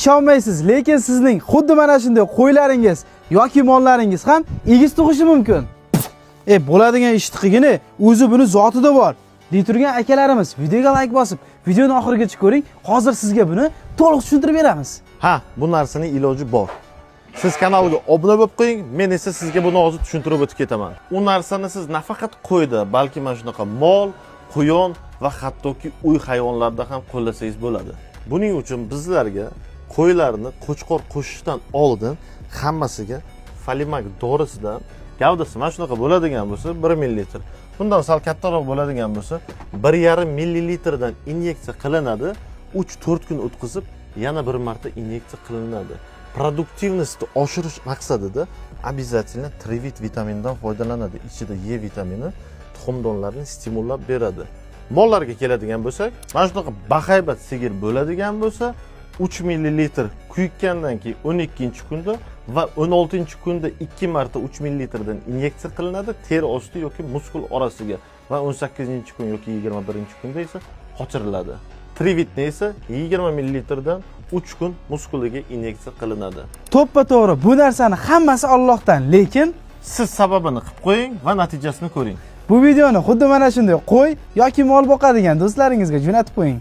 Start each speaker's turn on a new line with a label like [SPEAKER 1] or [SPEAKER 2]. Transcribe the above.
[SPEAKER 1] ishonmaysiz, lekin sizning xuddi mana shunday qo'ylaringiz yoki mollaringiz ham egiz tug'ishi mumkin. Bo'ladigan ish tiqigini o'zi buni zotida bor. Deb turgan akalarimiz videoga like bosib, videoni oxirigacha ko'ring. Hozir sizga buni to'liq tushuntirib beramiz.
[SPEAKER 2] Ha, bu narsaning iloji bor. Siz kanalga obuna bo'lib qo'ying, men esa sizga buni hozir tushuntirib o'tib ketaman. U narsani siz nafaqat qo'yda, balki mana shunaqa mol, quyon va hattoki uy hayvonlarida ham qo'llasangiz bo'ladi. Buning uchun bizlarga qo'ylarni qo'chqor qo'shishdan oldin hammasiga Falimax dorisidan gavdasi mana shunaqa bo'ladigan bo'lsa 1 ml. Bundan sal kattaroq bo'ladigan bo'lsa 1,5 ml dan inyeksiya qilinadi. 3-4 kun o'tkazib yana bir marta inyeksiya qilinadi. Produktivnostni oshirish maqsadida обязательно trivit vitaminidan foydalanadi. Ichida E vitamini tuxumdonlarni stimullab beradi. Mollarga keladigan bo'lsak, mana shunaqa bahaybat sigir bo'ladigan bo'lsa 3 ml kuyikkandan keyin 12-kunda va 16-kunda 2 marta 3 ml dan inyeksiya qilinadi teri osti yoki muskul orasiga va 18-kun yoki 21-kunda esa qochiriladi. Trivitni esa 20 ml dan 3 kun muskuliga inyeksiya qilinadi.
[SPEAKER 1] To'ppa-to'g'ri, bu narsani hammasi Allohdan, lekin
[SPEAKER 2] siz sababini qilib qo'ying va natijasini ko'ring.
[SPEAKER 1] bu videoni xuddi mana shunday qo'y yoki mol boqadigan do'stlaringizga jo'natib qo'ying.